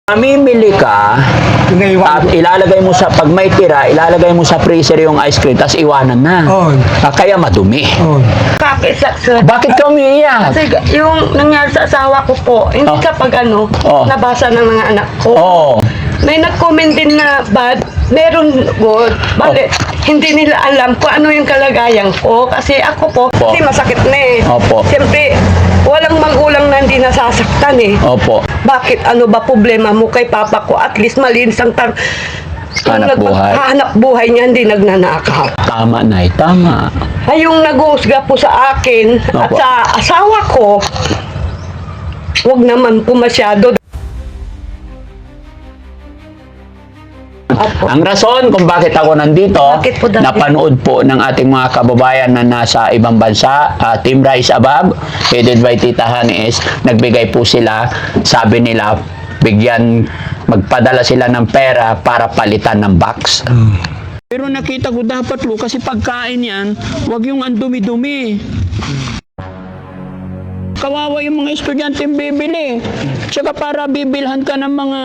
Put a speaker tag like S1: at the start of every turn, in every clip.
S1: Mamimili ka, at ilalagay mo sa, pag may tira, ilalagay mo sa freezer yung ice cream, tapos iwanan na. Kaya madumi. Bakit ka umiiyak?
S2: Kasi yung nangyari sa asawa ko po, hindi kapag nabasa ng mga anak ko. May nag-comment din na bad, meron good. Bale, hindi nila alam kung ano yung kalagayan ko. Kasi ako po, kasi masakit na eh. Siyempre, walang magulang na hindi nasasaktan eh. Bakit ano ba problema mo kay papa ko? At least malinis ang hanap buhay niya, hindi nagnanakaw.
S1: Tama, Nay, tama.
S2: Ay, yung nag-uusga po sa akin at sa asawa ko, wag naman po masyado.
S1: Ang rason kung bakit ako nandito, napanood po ng ating mga kababayan na nasa ibang bansa, Team Rise Above, headed by Tita Hanis, nagbigay po sila, sabi nila, magpadala sila ng pera para palitan ng box. Pero nakita ko dapat lo, kasi pagkain yan, wag yung andumi-dumi. Kawawa yung mga estudyante bibili. Tsaka para bibilhan ka ng mga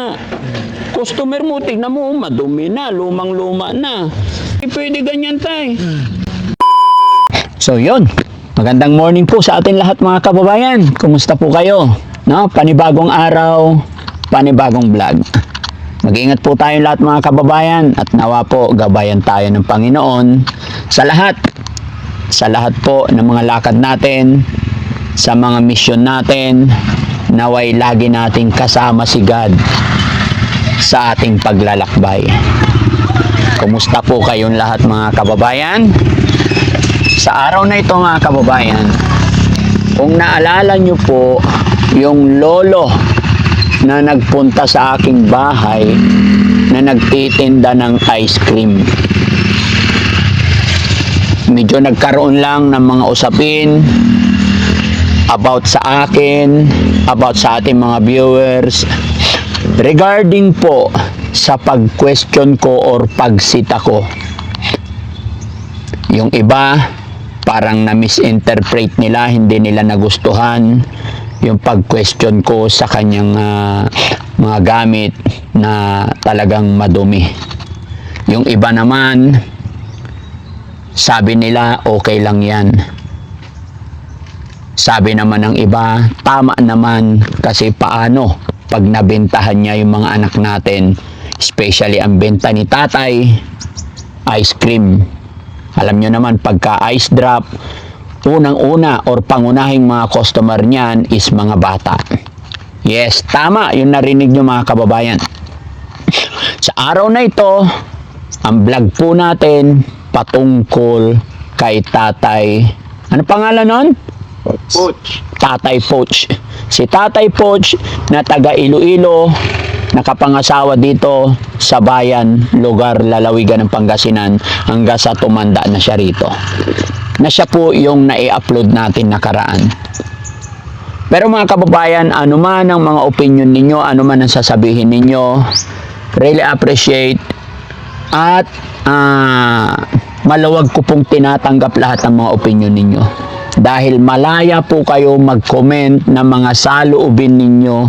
S1: customer mo, tignan mo, madumi na, lumang-luma na. Hindi pwede ganyan, tay. So, yun. Magandang morning po sa atin lahat, mga kababayan. Kumusta po kayo? No? Panibagong araw, panibagong vlog. Mag-ingat po tayo lahat, mga kababayan. At nawa po, gabayan tayo ng Panginoon sa lahat. Sa lahat po ng mga lakad natin, sa mga misyon natin, naway lagi nating kasama si God sa ating paglalakbay. Kumusta po kayong lahat, mga kababayan? Sa araw na ito, mga kababayan, kung naalala nyo po yung lolo na nagpunta sa aking bahay na nagtitinda ng ice cream. Medyo nagkaroon lang ng mga usapin about sa akin, about sa ating mga viewers, regarding po sa pag-question ko or pagsita ko. Yung iba, parang na-misinterpret nila, hindi nila nagustuhan yung pag-question ko sa kanyang mga gamit na talagang madumi. Yung iba naman, sabi nila okay lang yan. Sabi naman ng iba, tama naman, kasi paano pag nabentahan niya yung mga anak natin, especially ang benta ni tatay, ice cream. Alam nyo naman, pagka ice drop, unang-una or pangunahing mga customer niyan is mga bata. Yes, tama yung narinig nyo, mga kababayan. Sa araw na ito, ang vlog po natin patungkol kay tatay. Ano pangalan nun? Poch. Tatay Poch. Si Tatay Poch na taga Iloilo, nakapangasawa dito sa bayan, lugar lalawigan ng Pangasinan, hanggang sa tumanda na siya rito. Na siya po yung nai-upload natin nakaraan. Pero mga kababayan, ano man ang mga opinion ninyo, ano man ang sasabihin ninyo, really appreciate at maluwag ko pong tinatanggap lahat ng mga opinion ninyo. Dahil malaya po kayo mag-comment ng mga saloobin ninyo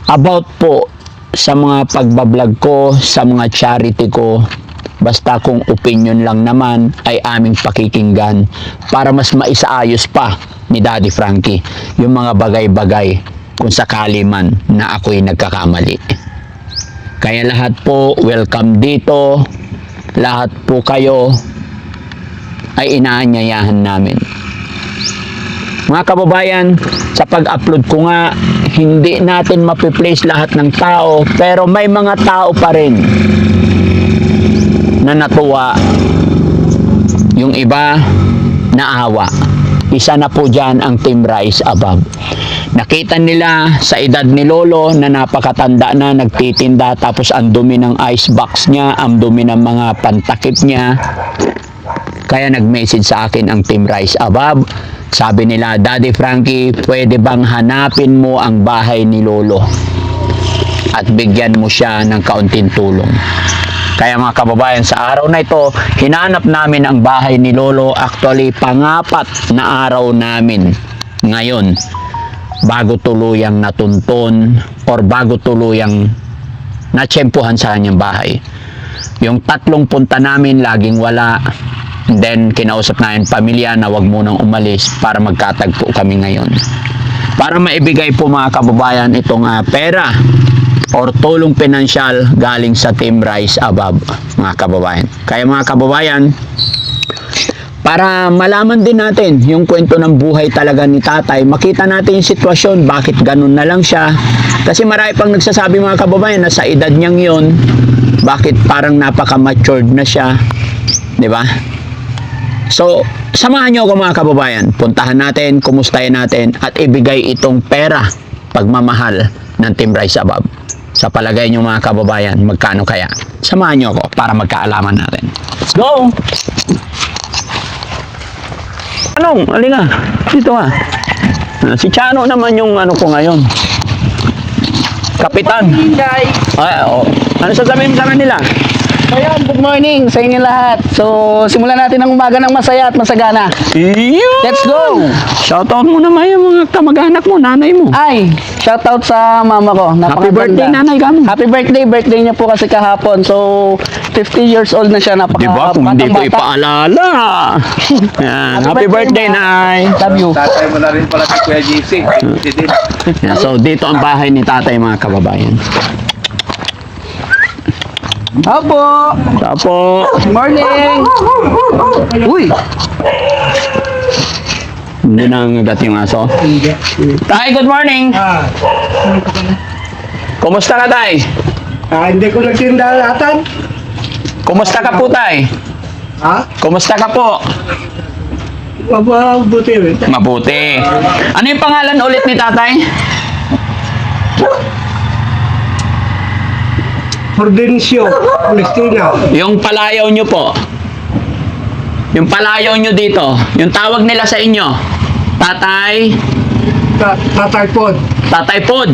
S1: about po sa mga pagbablog ko, sa mga charity ko. Basta kung opinion lang naman ay aming pakikinggan para mas maisaayos pa ni Daddy Frankie yung mga bagay-bagay kung sakali man na ako'y nagkakamali. Kaya lahat po welcome dito. Lahat po kayo ay inaanyayahan namin. Mga kababayan, sa pag-upload ko nga, hindi natin mapiplace lahat ng tao, pero may mga tao pa rin na natuwa. Yung iba, naawa. Isa na po dyan ang Team Rise Above. Nakita nila sa edad ni Lolo na napakatanda na, nagtitinda, tapos ang dumi ng ice box niya, ang dumi ng mga pantakip niya. Kaya nag-message sa akin ang Team Rise Above. Sabi nila, Daddy Frankie, pwede bang hanapin mo ang bahay ni Lolo at bigyan mo siya ng kaunting tulong? Kaya mga kababayan, sa araw na ito, hinanap namin ang bahay ni Lolo. Actually, pangapat na araw namin ngayon bago tuluyang natuntun or bago tuluyang natsyempohan sa kanyang bahay. Yung 3 punta namin laging wala. Then kinausap namin pamilya na wag munang umalis para magkatagpo kami ngayon. Para maibigay po mga kababayan itong pera or tulong pinansyal galing sa Team Rise Above, mga kababayan. Kaya mga kababayan, para malaman din natin yung kwento ng buhay talaga ni tatay, makita natin yung sitwasyon, bakit ganun na lang siya. Kasi marami pang nagsasabi mga kababayan na sa edad niyang yon, bakit parang napaka-matured na siya, di ba? So, samahan niyo ako mga kababayan, puntahan natin, kumustahin natin, at ibigay itong pera, pagmamahal ng Team Rise Above. Sa palagay niyo mga kababayan, magkano kaya? Samahan niyo ako para magkaalaman natin. Let's go! Anong? Halika. Dito ka. Si Chano naman yung ano ko ngayon. Kapitan. Ay, oh. Ano sasabihin mo sa kanila?
S3: Ayan, good morning sa inyo lahat. So, simulan natin ang umaga ng masaya at masagana.
S1: Iyo!
S3: Let's go!
S1: Shoutout mo naman yung mga kamag-anak mo, nanay mo.
S3: Ay, shoutout sa mama ko.
S1: Happy birthday,
S3: Napakaganda.
S1: nanay ka mo.
S3: Happy birthday, birthday niya po kasi kahapon. So, 50 years old na siya.
S1: Di ba? Kung hindi ko ipaalala. Yan. Happy birthday, nay.
S3: Love you.
S4: Tatay mo na rin pala si Kuya JC. Si din.
S1: Yan. So, dito ang bahay ni tatay, mga kababayan.
S3: Opo.
S1: Tapo.
S3: Good morning. Uy.
S1: Hindi nangagat yung aso. Tay, good morning. Kumusta ka, tay?
S4: Hindi ko nagtinda atan.
S1: Kumusta ka po, tay?
S4: Ha?
S1: Kumusta ka po?
S4: Mabuti rin.
S1: Mabuti. Ano yung pangalan ulit ni tatay?
S4: Prudencio, Palestina.
S1: Yung palayaw nyo po. Yung palayaw nyo dito. Yung tawag nila sa inyo. Tatay.
S4: Tatay Pod.
S1: Tatay Pod.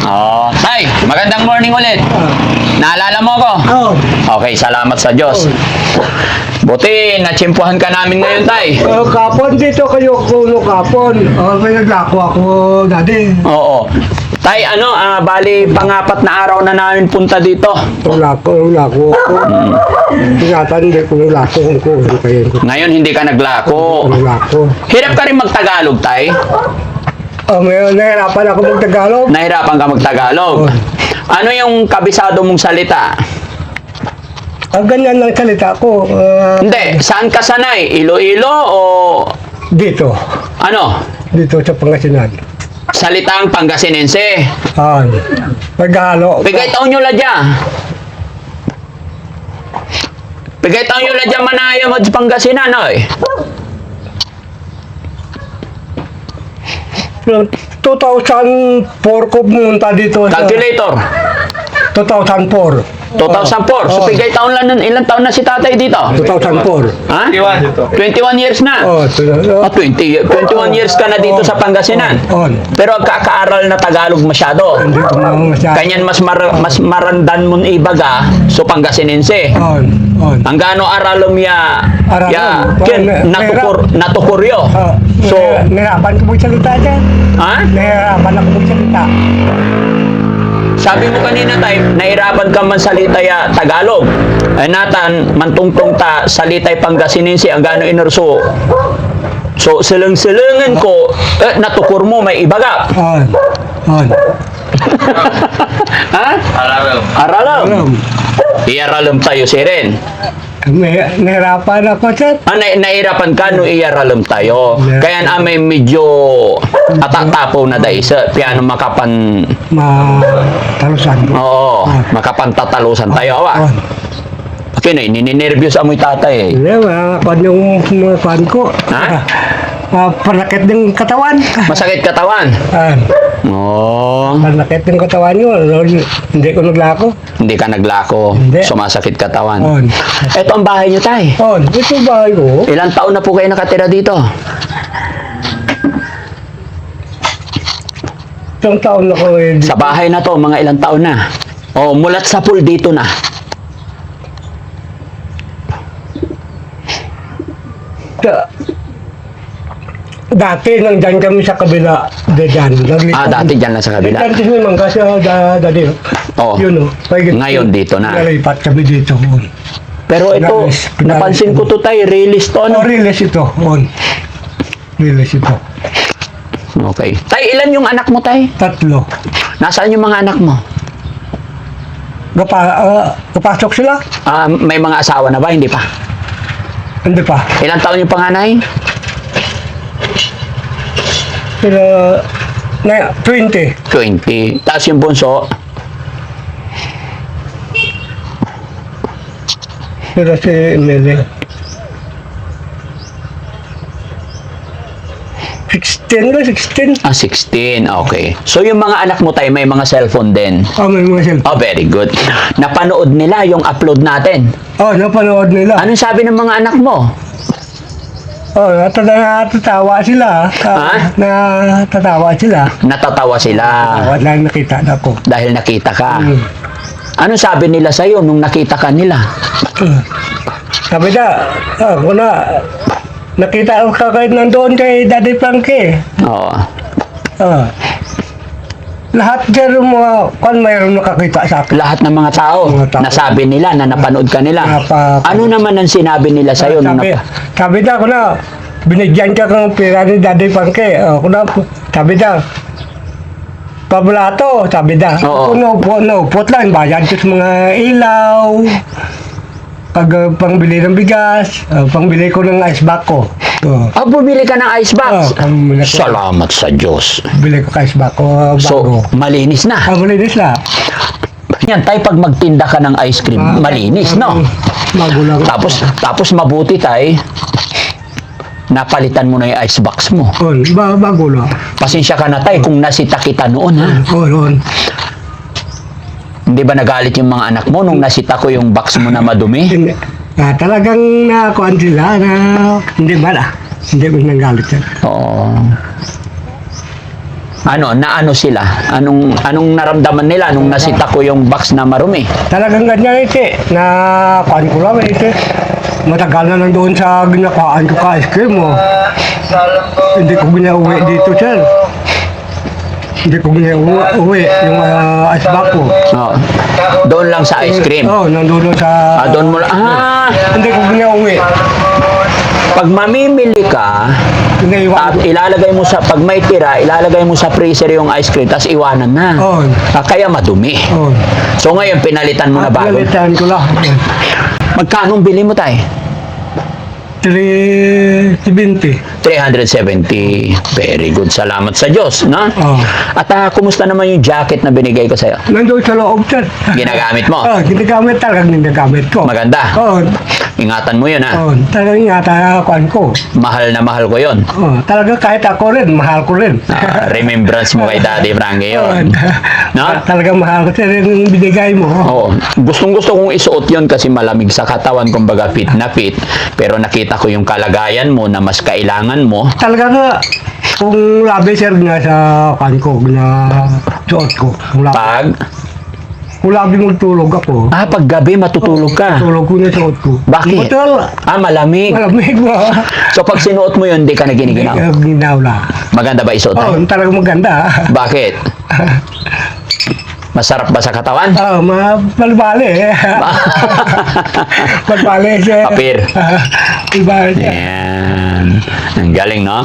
S1: Oh, tay, magandang morning ulit. Naalala mo ako?
S4: Oh.
S1: Okay, salamat sa Diyos. Buti, natsimpuhan ka namin ngayon, tay.
S4: Kapon dito kayo kuno kapon. May naglako ako dati.
S1: Oo. Tay, bali, pang-4 na araw na namin punta dito.
S4: Naglako ako. Tingatan hindi ko naglako ko.
S1: Ngayon, hindi ka naglako.
S4: Naglako.
S1: Hirap ka rin magtagalog, tay.
S4: May nahirapan ako mag-Tagalog.
S1: Nahirapan ka magtagalog. Ano yung kabisado mong salita?
S4: Ganyan lang salita ko.
S1: Hindi, saan ka sanay? Iloilo o
S4: Dito.
S1: ano?
S4: Dito sa Pangasinan.
S1: Salitang Pangasinense.
S4: Paghalo.
S1: Pigay taon nyo ladya. Pigay taon nyo ladya manaya mo sa Pangasinan, oy.
S4: 2004 ko pumunta dito sa
S1: Calculator.
S4: 2004.
S1: 2004. So,
S4: Oh.
S1: pigay taon lang nun. Ilang taon na si tatay dito?
S4: 2004.
S1: Ha? 21 years na.
S4: Oh,
S1: 21 years ka na dito sa Pangasinan.
S4: On.
S1: Pero kaaral na Tagalog masyado.
S4: Hindi ko masyado.
S1: Kanyan mas marandan mon ibaga so Pangasinense.
S4: On.
S1: Ang gaano aralom ya
S4: Aralom.
S1: natukuryo. So,
S4: nahirapan ko magsalita dyan.
S1: ha?
S4: Nahirapan ako magsalita.
S1: Sabi mo kanina tay, nahirapan ka man salita ya Tagalog. Ay natan, mantungtong ta salitay Pangasinense ang gaano inurso. So, silang-silangan ko, natukur mo may ibaga.
S4: On.
S1: Ha? Aralam.
S4: Alam.
S1: Iaralam tayo si Ren.
S4: Nahirapan ako dyan.
S1: Nahirapan ka no iaralam tayo. Kaya may medyo atatapo na dahil sa piano makapan
S4: Matalusan ko.
S1: oo, makapantatalusan tayo awa.
S4: On.
S1: Okay na, nininervyos amoy tatay eh.
S4: Hindi, makakuan yung mga fan ko.
S1: Ha?
S4: Panakit ng katawan.
S1: Masakit katawan. Oo.
S4: Panakit ng katawan nyo. Hindi ko naglako.
S1: Hindi ka naglako.
S4: Hindi.
S1: Sumasakit katawan.
S4: On.
S1: Ito ang bahay niyo tay.
S4: On. Ito ba ko?
S1: Ilang taon na po kayo nakatira dito?
S4: Isang taon na ko eh.
S1: Sa bahay na to, mga ilang taon na. Oh, mulat sa pool dito na.
S4: Dati nandyan kami sa kabila. Dyan.
S1: Dati dyan lang sa kabila.
S4: Dati may mangga siya dati.
S1: Oo.
S4: Yun o.
S1: Ngayon dito na.
S4: Nalipat kami dito.
S1: Pero ito, napansin ko to tay, release to, ano?
S4: Release ito. Release ito.
S1: Okay. Tay, ilan yung anak mo, tay?
S4: 3.
S1: Nasaan yung mga anak mo?
S4: Kapasok sila?
S1: May mga asawa na ba? Hindi pa.
S4: Hindi pa.
S1: Ilang taon yung panganay?
S4: Sila, 20.
S1: 20. Tapos yung bunso,
S4: Sila si Mele. 16 ba? 16?
S1: 16. Okay. So yung mga anak mo tayo, may mga cellphone din.
S4: May mga cellphone.
S1: Oh, very good. Napanood nila yung upload natin.
S4: Napanood nila.
S1: Anong sabi ng mga anak mo?
S4: Natatawa sila. Natatawa sila.
S1: Natatawa sila
S4: Wala nakita na ko.
S1: dahil nakita ka. Anong sabi nila sa'yo nung nakita ka nila?
S4: Sabi na, kung nakita ka kahit nandoon kay Daddy Frankie.
S1: Oo.
S4: Lahat dyan mga mayroon nakakita sa akin.
S1: Lahat ng mga tao,
S4: Mga tao.
S1: nasabi nila na napanood ka nila. Ano naman ang sinabi nila sa'yo nung
S4: Sabi na, kung binigyan ka ng pera ni Daddy Frankie. Sabi na, pabulato, sabi na.
S1: Oo.
S4: Upot lang, bayan ko sa mga ilaw. Pangbili ng bigas, pangbili ko ng ice box ko.
S1: bumili ka ng ice box?
S4: Bumili ko.
S1: Salamat sa Diyos.
S4: Bili ko ice box ko bago.
S1: So, malinis na.
S4: Malinis na.
S1: Yan, tay, pag magtinda ka ng ice cream, malinis, no?
S4: Bago lang.
S1: Tapos mabuti, tay, napalitan mo na yung ice box mo.
S4: Bago lang.
S1: Pasensya ka na, tay, kung nasita kita noon, ha?
S4: Noon.
S1: Hindi ba nagalit yung mga anak mo nung nasita ko yung box mo na madumi?
S4: Talagang nakuhan sila na hindi ba na? Hindi mo nanggalit yan.
S1: Oo. Ano sila? Anong naramdaman nila nung nasita ko yung box na marumi?
S4: Talagang ganyan ito na kuhan ko lang ito. Matagal na nandoon sa ginakuhaan ko ka ice cream mo. Hindi ko ginauwi dito, sir. Hindi ko ginauwi yung ice box ko.
S1: Oo. Doon lang sa ice cream.
S4: Nandun sa...
S1: Doon mo lang.
S4: Hindi ko ginauwi.
S1: Pag mamimili ka, at ilalagay mo pag may tira, ilalagay mo sa freezer yung ice cream, tapos iwanan na. Kaya madumi. So ngayon, pinalitan mo na bago.
S4: Pinalitan ko lang.
S1: Magkano bili mo, tay?
S4: 370.
S1: 370. Very good. Salamat sa Diyos, no? At kumusta naman yung jacket na binigay ko sa'yo?
S4: Nandun sa loob, sir.
S1: Ginagamit mo?
S4: Ginagamit talagang ginagamit ko.
S1: Maganda. Ingatan mo yun, ha?
S4: Talagang ingatan ko.
S1: Mahal na mahal ko yun.
S4: Talaga kahit ako rin, mahal ko rin.
S1: Remembrance mo kay Daddy Frankie yun. No?
S4: Talagang mahal ko sir yung binigay mo.
S1: Gustong-gusto kong isuot yun kasi malamig sa katawan, kumbaga fit na fit. Pero nakita ko yung kalagayan mo na mas kailangan mo.
S4: Talaga nga, kung labi sir nga sa ko, na suot ko. Kung labi magtulog ako.
S1: Pag gabi matutulog ka.
S4: Tulog ko na suot ko.
S1: Bakit? Malamig.
S4: Malamig ba?
S1: So pag sinuot mo yun, di ka na giniginaw.
S4: Ginaw na.
S1: Maganda ba isuot?
S4: Talagang maganda.
S1: Bakit? Masarap ba sa katawan?
S4: Malbali. Malbali siya.
S1: Papir.
S4: Malbali siya.
S1: Ayan. Ang galing, no?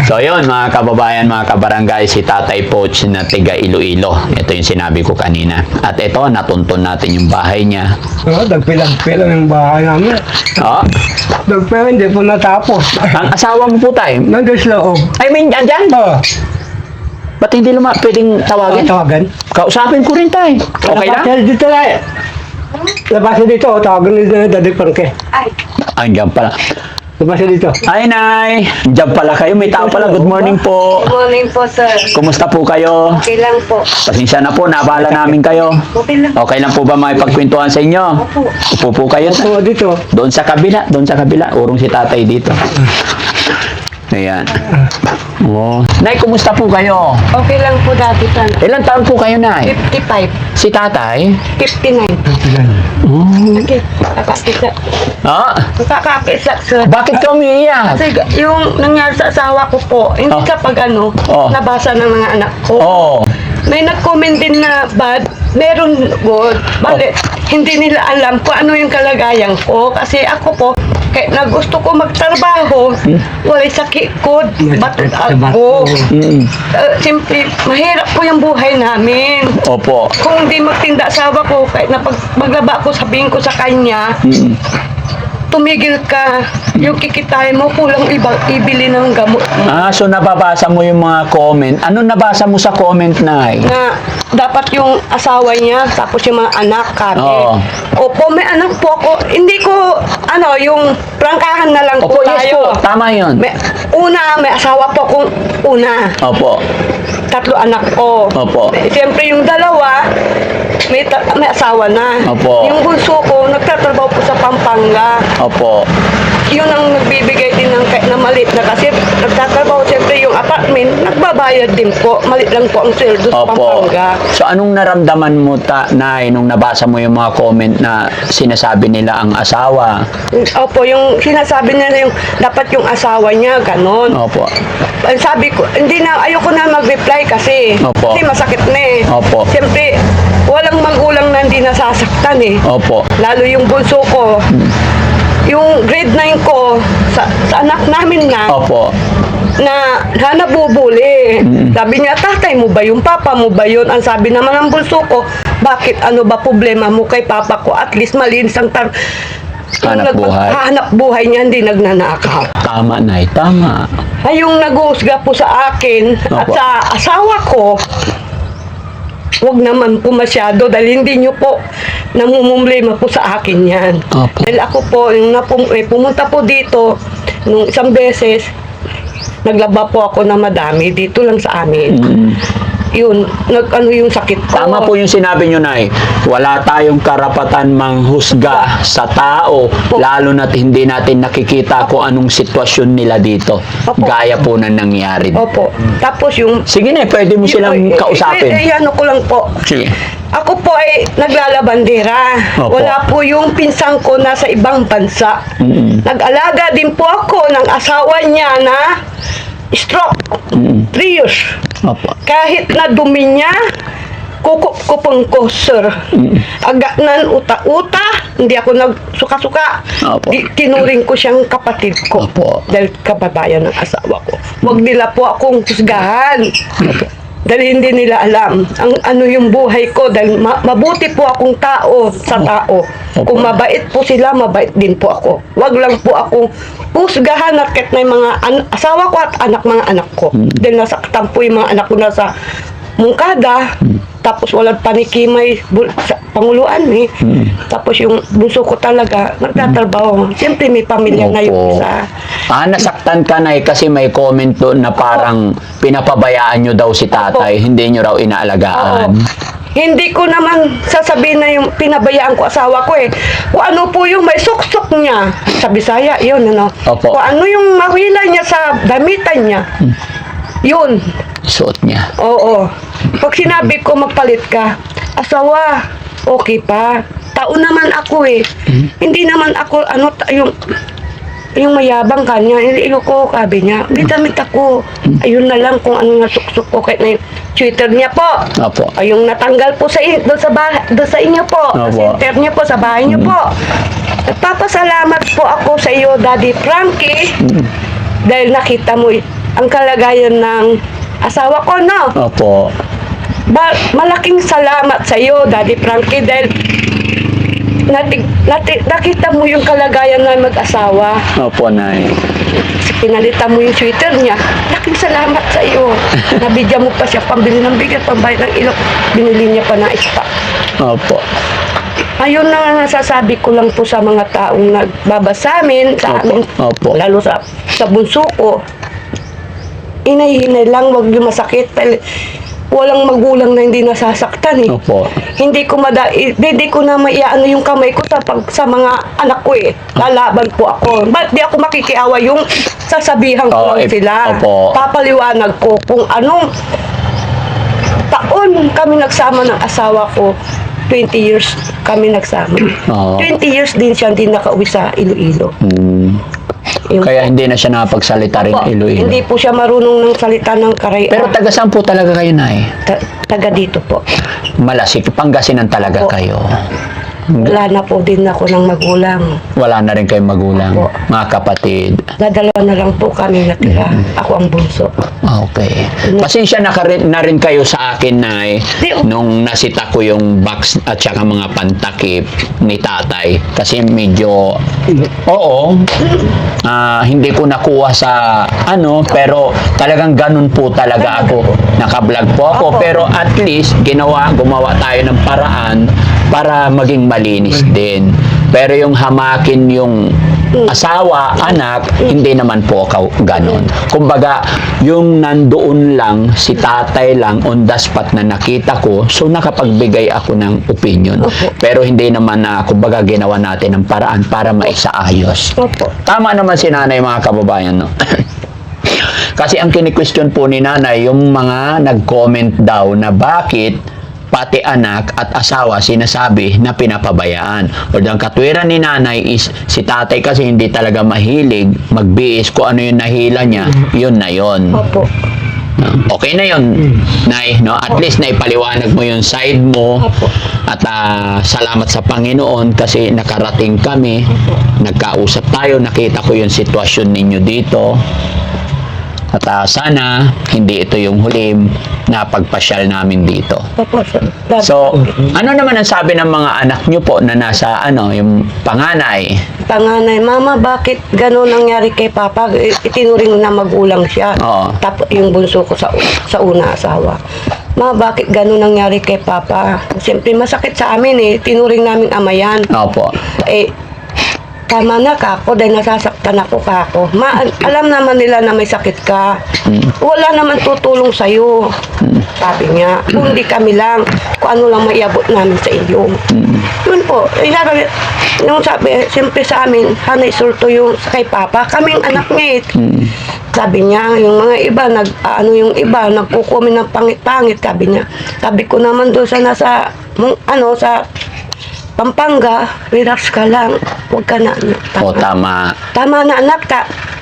S1: So, yun, mga kababayan, mga kabarangay, si Tatay Poch na tiga Iloilo. Ito yung sinabi ko kanina. At ito, natuntun natin yung bahay niya.
S4: Dagpilang yung bahay namin. Dagpilang, hindi po natapos.
S1: Ang asawa mo po, tay?
S4: Nandun sa loob.
S1: I mean, andyan? Ba't hindi pwedeng tawagin?
S4: Tawagan.
S1: Kausapin ko rin, tay. Okay lang?
S4: Labasan dito na. Labasan dito. Tawagan ni Daddy Frankie.
S1: Andyan pala.
S4: Labasan dito.
S1: Ay, Nay. Diyan pala kayo. May tao pala. Good morning po.
S2: Good morning po, sir.
S1: Kumusta po kayo?
S2: Okay lang po.
S1: Pasensya na po. Nabala namin kayo.
S2: Okay lang.
S1: Okay lang po ba makipagkwentuhan sa inyo?
S2: Opo.
S1: Upo po kayo.
S4: Dito.
S1: Doon sa kabila. Doon sa kabila. Urong si tatay dito. Ayan. Nay, kumusta po kayo?
S2: Okay lang po dati, sir.
S1: Ilang taon po kayo, Nay?
S2: 55.
S1: Si tatay?
S2: 59. Okay, kakapisa. Kakapisa, sir.
S1: Bakit ka umiiyak?
S2: Kasi yung nangyari sa asawa ko po, hindi kapag nabasa ng mga anak ko. May nag-comment din na bad, meron good. Bakit? Hindi nila alam kung ano yung kalagayan ko. Kasi ako po, kahit na gusto ko magtrabaho, walay sakit ko, batot ako. Siyempre, mahirap po yung buhay namin.
S1: Opo.
S2: Kung hindi magtinda asawa ko, kahit na maglaba ko, sabihin ko sa kanya, tumigil ka, yung kikitain mo, kulang ibili ng gamot.
S1: So nababasa mo yung mga comment. Ano nabasa mo sa comment, Nay?
S2: Na dapat yung asawa niya, tapos yung mga anak, kate. Opo, may anak po ako. Hindi ko, yung prangkahan na lang po
S1: Opo, yes
S2: tayo.
S1: po. Tama yun.
S2: May asawa po akong una.
S1: Opo.
S2: 3 anak ko.
S1: Opo.
S2: Siyempre yung dalawa, may asawa na.
S1: Opo.
S2: Yung bunso ko, nagtatrabaho po sa Pampanga.
S1: Opo.
S2: Yun ang nagbibigay din ng kahit na malit na kasi nagtatrabaho siyempre yung apartment, nagbabayad din po. Malit lang po ang sweldo sa
S1: Opo.
S2: Pampanga.
S1: So anong naramdaman mo, Nay, nung nabasa mo yung mga comment na sinasabi nila ang asawa?
S2: Opo, yung sinasabi nila yung dapat yung asawa niya, ganon.
S1: Opo.
S2: Ang sabi ko, ayoko na mag-reply kasi.
S1: Opo.
S2: Kasi masakit na eh.
S1: Opo.
S2: Siyempre, walang magulang na hindi nasasaktan eh.
S1: Opo.
S2: Lalo yung bunso ko. Yung grade 9 ko, sa anak namin na,
S1: Opo.
S2: na nabubuli. Sabi niya, tatay mo ba yun? Papa mo ba yun? Ang sabi naman ng bunso ko, bakit ano ba problema mo kay papa ko? At least malinis ang
S1: Hanap buhay.
S2: hanap buhay niya, hindi nagnanakaw.
S1: Tama, Nay. Tama.
S2: Ay, yung nag-uusga po sa akin at
S1: Opo.
S2: sa asawa ko, wag naman po masyado dahil hindi nyo po namumumblema po sa akin yan.
S1: Opo.
S2: Dahil ako po, yung pumunta po dito, nung isang beses, naglaba po ako na madami dito lang sa amin. Yun, yung sakit ko.
S1: Tama po yung sinabi nyo, Nay. Wala tayong karapatan manghusga sa tao, lalo na't hindi natin nakikita kung anong sitwasyon nila dito.
S2: Opo.
S1: Gaya po na nangyari.
S2: Opo. Tapos yung...
S1: Sige, Nay, pwede mo silang kausapin.
S2: Ano ko lang po.
S1: Sige.
S2: Ako po ay naglalabandera.
S1: Opo.
S2: Wala po yung pinsang ko nasa ibang bansa. Nag-alaga din po ako ng asawa niya na stroke. 3 years.
S1: Opo.
S2: Kahit na dumi niya, kupang ko, sir. Aga nan uta-uta, hindi ako nagsuka-suka.
S1: Opo.
S2: Tinuring ko siyang kapatid ko.
S1: Opo.
S2: Dahil kababayan ng asawa ko. Huwag nila po akong husgahan. Dahil hindi nila alam ang yung buhay ko dahil mabuti po akong tao sa tao. Kung mabait po sila, mabait din po ako. Wag lang po akong husgahan at kahit na yung mga asawa ko at mga anak ko. Dahil nasaktan po yung mga anak ko nasa mungkada, tapos walang panikimay sa panguluan eh. Tapos yung bunso ko talaga, nagtatrabaho. Siyempre may pamilya na yung isa.
S1: Nasaktan ka, Nay, kasi may comment doon na parang pinapabayaan nyo daw si tatay, hindi nyo raw inaalagaan.
S2: Hindi ko naman sasabihin na yung pinabayaan ko asawa ko eh. Kung ano po yung may suksok niya sa Bisaya, yun ano.
S1: Opo.
S2: Kung ano yung mawila niya sa damitan niya, yun.
S1: Suot niya.
S2: Oo. Pag sinabi ko magpalit ka, asawa, okay pa. Tao naman ako eh. Hindi naman ako, yung mayabang kanya, hindi ko, sabi niya, damit ako. Ayun na lang kung ano nasuksok ko, kahit na yung Twitter niya po.
S1: Opo.
S2: Ay, yung natanggal po doon sa inyo po. Sa
S1: Opo.
S2: center niyo po, sa bahay niyo po. Nagpapasalamat po ako sa iyo, Daddy Frankie, dahil nakita mo ang kalagayan ng asawa ko, no?
S1: Opo.
S2: Malaking salamat sa iyo, Daddy Frankie, dahil nakita mo yung kalagayan ng mag-asawa.
S1: Opo, Nay.
S2: Pinalitan mo yung Twitter niya. Laking salamat sa iyo. Nabigyan mo pa siya pambili ng bigat, pambayad ng ilok. Binili niya pa na ispa.
S1: Opo.
S2: Ayun na nasasabi ko lang po sa mga taong nagbabasa amin, sa amin,
S1: Opo.
S2: lalo sa bunso ko. Inay-hinay lang, wag yung masakit. Walang magulang na hindi nasasaktan eh.
S1: Opo.
S2: Hindi ko na maiano yung kamay ko sa mga anak ko eh. Lalaban po ako. Ba't di ako makikiawa yung sasabihan ko lang sila.
S1: Opo.
S2: Papaliwanag ko kung anong taon kami nagsama ng asawa ko. 20 years kami nagsama.
S1: Oo.
S2: 20 years din siya hindi nakauwi sa Iloilo. Yung-
S1: Kaya hindi na siya nakapagsalita rin
S2: Opo,
S1: Iloilo.
S2: hindi po siya marunong ng salita ng Karay.
S1: Pero taga saan po talaga kayo, Nay?
S2: Taga dito po.
S1: Malasik, Pangasinan talaga
S2: Opo.
S1: kayo.
S2: Wala na po din ako ng magulang.
S1: Wala na rin kayong magulang,
S2: Opo.
S1: mga kapatid.
S2: Dadalawa na lang po kami natira. Ako ang bunso.
S1: Okay. Pasensya na rin kayo sa akin, Nay, nung nasita ko yung box at saka mga pantakip ni tatay. Kasi medyo, hindi ko nakuha sa pero talagang ganun po talaga ako. Nakablog po ako,
S2: Opo.
S1: pero at least gumawa tayo ng paraan para maging malinis din. Pero yung hamakin yung asawa, anak, hindi naman po ako ganon. Kumbaga, yung nandoon lang, si tatay lang, on the spot na nakita ko, so nakapagbigay ako ng opinion.
S2: Opo.
S1: Pero hindi naman na, kumbaga, ginawa natin ng paraan para maisaayos.
S2: Opo.
S1: Tama naman si nanay, mga kababayan, no? Kasi ang kini-question po ni nanay, yung mga nag-comment daw na bakit pati anak at asawa sinasabi na pinapabayaan. O ang katwiran ni nanay is si tatay kasi hindi talaga mahilig magbiis kung ano yung nahila niya, yun na yun.
S2: Opo.
S1: Okay na yun, Nay, no? At least naipaliwanag mo yung side mo.
S2: Opo.
S1: At salamat sa Panginoon kasi nakarating kami, nagkausap tayo, nakita ko yung sitwasyon ninyo dito. At sana hindi ito yung huling na pagpasyal namin dito.
S2: Opo.
S1: So, ano naman ang sabi ng mga anak nyo po na nasa yung panganay?
S2: Panganay, Mama, bakit gano'n nangyari kay Papa? Itinuring na magulang siya.
S1: Oo.
S2: Tapos yung bunso ko sa una asawa. Ma, bakit gano'n nangyari kay Papa? Siyempre, masakit sa amin eh. Tinuring namin ama yan.
S1: Opo.
S2: Tama na kako dahil nasasaktan ako kako. Alam naman nila na may sakit ka. Wala naman tutulong sa'yo. Sabi niya, kundi kami lang. Kung ano lang maiabot namin sa iyo. Yun po. Nung sabi, siyempre sa amin, hanay surto yung kay Papa. Kaming anak niya eh. Sabi niya, yung mga iba, yung iba, nagkukumin ng pangit-pangit. Sabi niya, sabi ko naman doon sa sa Pampanga, relax ka lang. Huwag ka na, anak.
S1: O, tama.
S2: Tama na, anak.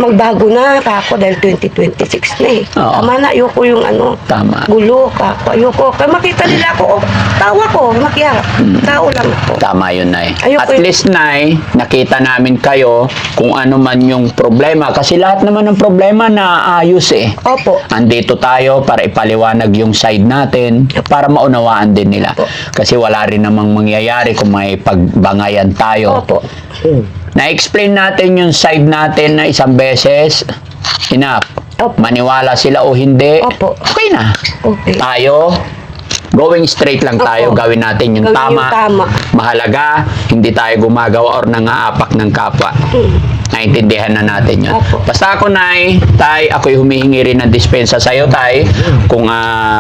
S2: Magbago na ako dahil 2026 na eh.
S1: Oo.
S2: Tama na, ayoko yung
S1: Tama.
S2: gulo kako. Ayoko. Kaya makita nila ako, tawa ko, makiyarap. Tao lang ako.
S1: Tama yun, Nay.
S2: Ayoko
S1: At
S2: yun.
S1: least, Nay, nakita namin kayo kung ano man yung problema. Kasi lahat naman ng problema na ayos eh.
S2: Opo.
S1: Andito tayo para ipaliwanag yung side natin para maunawaan din nila.
S2: Opo.
S1: Kasi wala rin namang mangyayari kung may pagbangayan tayo.
S2: Opo.
S1: Na-explain natin yung side natin na isang beses. Enough.
S2: Opo.
S1: Maniwala sila o hindi.
S2: Opo.
S1: Okay na.
S2: Okay.
S1: Tayo, going straight lang tayo.
S2: Opo.
S1: Gawin natin yung
S2: Gawin
S1: tama.
S2: yung tama.
S1: Mahalaga, hindi tayo gumagawa or nangaapak ng kapwa. Naintindihan na natin yun.
S2: Opo.
S1: Basta ako, Nay, Tay, ako'y humihingi rin ng dispensa sa'yo, Tay. Kung,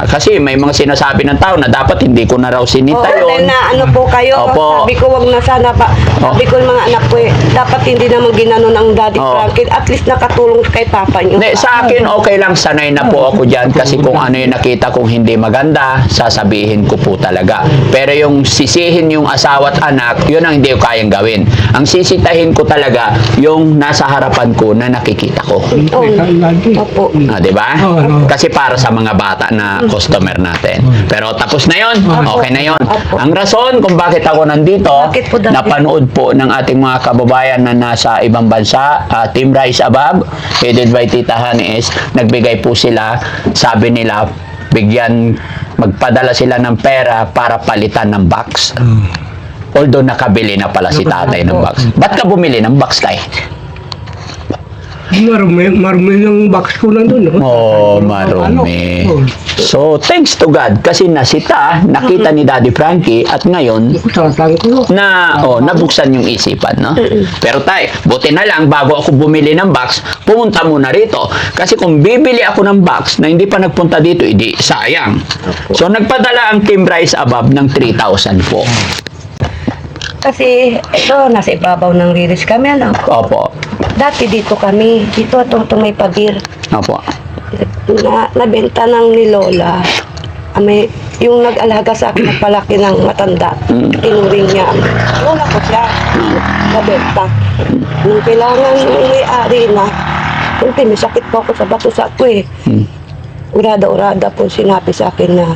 S1: kasi may mga sinasabi ng tao na dapat hindi ko na raw sinita
S2: Oo,
S1: yun.
S2: dahil na ano po kayo,
S1: Opo.
S2: sabi ko wag na sana pa, sabi ko yung mga anak ko dapat hindi naman ginanon ang Daddy
S1: Oo.
S2: Frankie, at least nakatulong kay Papa niyo.
S1: Hindi, sa akin, okay lang. Sanay na po ako dyan kasi kung ano yung nakita kong hindi maganda, sasabihin ko po talaga. Pero yung sisihin yung asawa at anak, yun ang hindi ko kayang gawin. Ang sisitahin ko talaga, yung nasa harapan ko na nakikita ko.
S2: Opo.
S1: Di ba?
S4: Oo.
S1: Kasi para sa mga bata na customer natin. Pero tapos na yon, okay na yon.
S2: Opo.
S1: Ang rason kung bakit ako nandito,
S2: Bakit po dati?
S1: napanood po ng ating mga kababayan na nasa ibang bansa, Team Rise Above, headed by Tita Hanes, nagbigay po sila, sabi nila, magpadala sila ng pera para palitan ng box. Although nakabili na pala si tatay ng box. Ba't ka bumili ng box, tay?
S4: Marumi yung box ko nandun.
S1: Oh, marumi. So, thanks to God kasi nasita, nakita ni Daddy Frankie at ngayon
S4: Tatang ko.
S1: nabuksan yung isipan, no? Pero tay, buti na lang bago ako bumili ng box, pumunta muna rito. Kasi kung bibili ako ng box na hindi pa nagpunta dito, edi sayang. So, nagpadala ang Team Rise Above ng 3,000 po.
S2: Kasi ito, nasa ibabaw ng riris kami, ano?
S1: Opo.
S2: Dati dito kami, dito itong may pagir.
S1: Opo.
S2: Nabenta ng ni Lola. yung nag-alaga sa akin, nagpalaki ng matanda, tinuring niya. Lola ko siya, nabenta. Nung kailangan ng may-ari na, siyempre may sakit po ako sa bato sa ako eh. Urada-urada po sinabi sa akin na,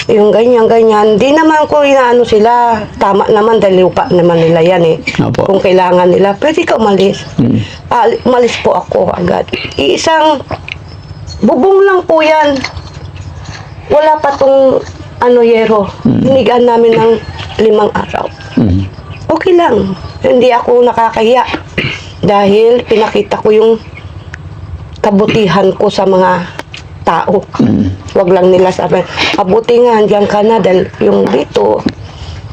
S2: yung ganyan-ganyan, di naman ko inaano sila. Tama naman, dahil lupa naman nila yan eh.
S1: Opo.
S2: Kung kailangan nila, pwede ka umalis. Umalis po ako agad. Isang bubong lang po yan. Wala pa tong yero. Hinigaan namin ng 5 araw. Okay lang. Hindi ako nakakahiya. Dahil pinakita ko yung kabutihan ko sa mga tao. Wag lang nila sabi, mabuti nga, andyan ka na dahil yung dito,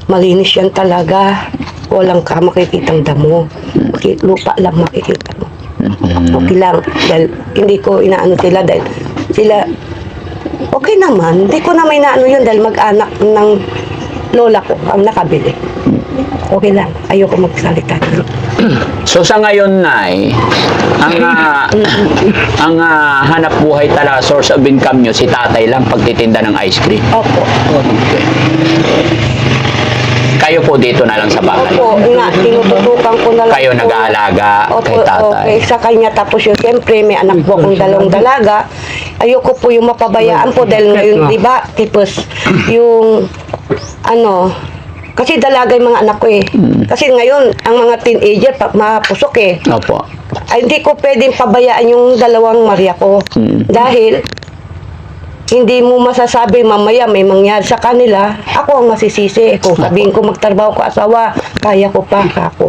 S2: malinis yan talaga. Walang ka makikitang damo. Lupa lang makikita mo. Okay lang. Dahil hindi ko inaano sila dahil sila, okay naman. Hindi ko na may inaano yun dahil mag-anak ng lola ko ang nakabili. Okay lang. Ayoko magsalita.
S1: So sa ngayon, Nay, ang hanap buhay talaga, source of income nyo, si tatay lang pagtitinda ng ice cream.
S2: Opo.
S1: Okay. Kayo po dito na lang sa bahay.
S2: Opo, tinututukan ko na lang.
S1: Kayo
S2: po.
S1: nag-aalaga kay tatay.
S2: Okay, sa kanya. Tapos yun, siyempre, may anak po akong dalawang dalaga. Ayoko po yung mapabayaan po dahil ngayon, di ba? Tapos, yung, kasi dalaga yung mga anak ko eh. Kasi ngayon, ang mga teenager, mapusok eh.
S1: Opo.
S2: Ay, hindi ko pwedeng pabayaan yung dalawang Maria ko. Dahil, hindi mo masasabi mamaya may mangyari sa kanila, ako ang masisisi. Kung sabihin ko magtrabaho ko asawa, kaya ko pa ako.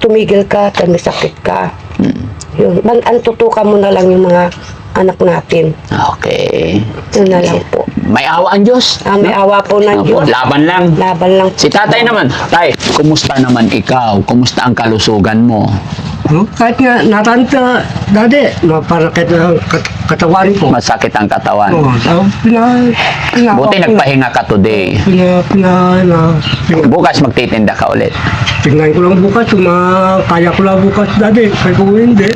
S2: Tumigil ka, may sakit ka. Yun. Ang tutukan mo na lang yung mga anak natin.
S1: Okay.
S2: Yun na lang po.
S1: May awa ang Diyos.
S2: May awa po ng
S1: Opo,
S2: Diyos.
S1: laban lang.
S2: Laban lang.
S1: Si tatay naman. Tay, kumusta naman ikaw? Kumusta ang kalusugan mo?
S4: Kahit nga natanta, dati, para kahit katawan ko.
S1: Masakit ang katawan. Buti nagpahinga ka today. Bukas magtitinda ka ulit.
S4: Tingnan ko lang bukas, kaya ko lang bukas dati. Kaya ko hindi.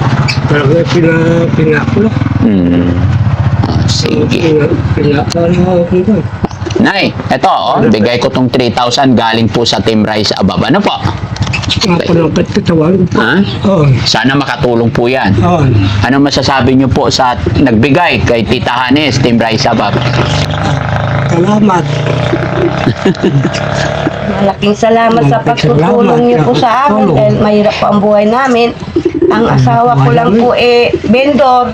S4: Talaga pina ko lang.
S1: Sige. Nay, eto, bigay ko tong 3,000 galing po sa Team Rise Above. Ano po?
S4: Ako lang katawan ko.
S1: Ha?
S4: Oo.
S1: Sana makatulong po yan.
S4: Oo.
S1: Ano masasabi niyo po sa nagbigay kay Tita Hanes, Team Rise Above?
S4: Salamat.
S2: Malaking salamat sa pagtutulong niyo po sa amin dahil mahirap po ang buhay namin. Ang asawa ko lang po vendor.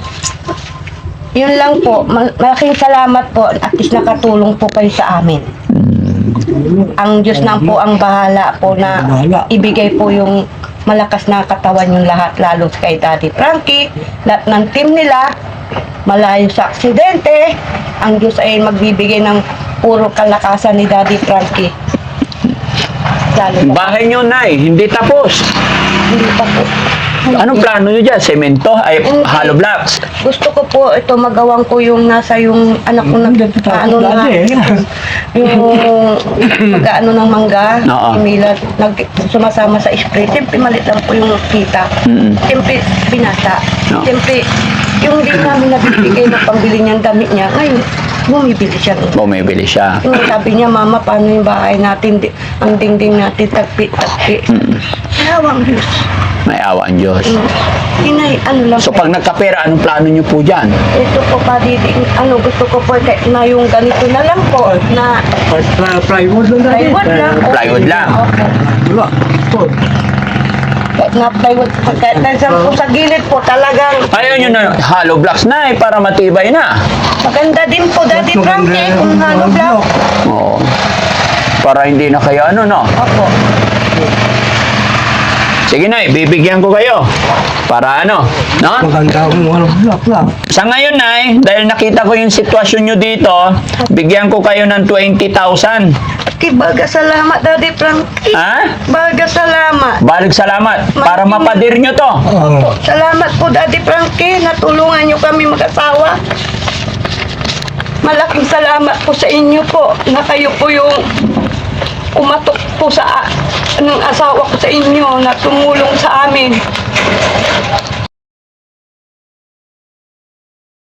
S2: Yun lang po. Malaking salamat po. At least nakatulong po kayo sa amin. Ang Diyos na po ang bahala po na ibigay po yung malakas na katawan yung lahat, lalo kay Daddy Frankie, lahat ng team nila, malayo sa aksidente. Ang Diyos ay magbibigay ng puro kalakasan ni Daddy Frankie.
S1: Bahay niyo, Nay, hindi tapos.
S2: Hindi pa po.
S1: Anong plano niyo dyan? Semento? Ay, hollow blocks?
S2: Gusto ko po ito magawang ko yung nasa yung anak ko na yung mag-ano ng mangga, imilat, sumasama sa spray. Siyempre malit lang po yung kita. Siyempre binasa. Siyempre yung hindi namin nabibigay na pambili niyang damit niya, ngayon bumibili siya.
S1: Bumibili siya.
S2: Yung sabi niya, Mama, paano yung bahay natin, ang dingding natin, tagpi-tagpi. Nawang Diyos.
S1: May awa ang Diyos.
S2: Hinay, lang.
S1: So pag nagkapera, anong plano niyo po dyan?
S2: Ito po pa, gusto ko po na yung ganito na lang po, na
S4: Plywood lang dati.
S2: plywood lang. Okay.
S1: Plywood lang.
S2: Okay.
S4: Wala.
S2: Kahit na plywood, kahit na po sa gilid po, talagang
S1: Ayaw nyo na hollow blocks, Nay, para matibay na.
S2: maganda din po, Daddy Frankie, kung hollow block.
S1: Oo. Para hindi na kayo no?
S2: Opo.
S1: Sige, Nay, bibigyan ko kayo. Para no?
S4: Maganda akong walang block lang.
S1: Sa ngayon, Nay, dahil nakita ko yung sitwasyon nyo dito, bigyan ko kayo ng 20,000.
S2: Baga salamat, Daddy Frankie.
S1: Ha?
S2: Baga salamat.
S1: Balik salamat. Para mapadir nyo to.
S2: Opo. Salamat po, Daddy Frankie. Natulungan niyo kami mag-asawa. Malaking salamat po sa inyo po na kayo po yung umatok po sa ng asawa ko sa inyo na tumulong sa amin.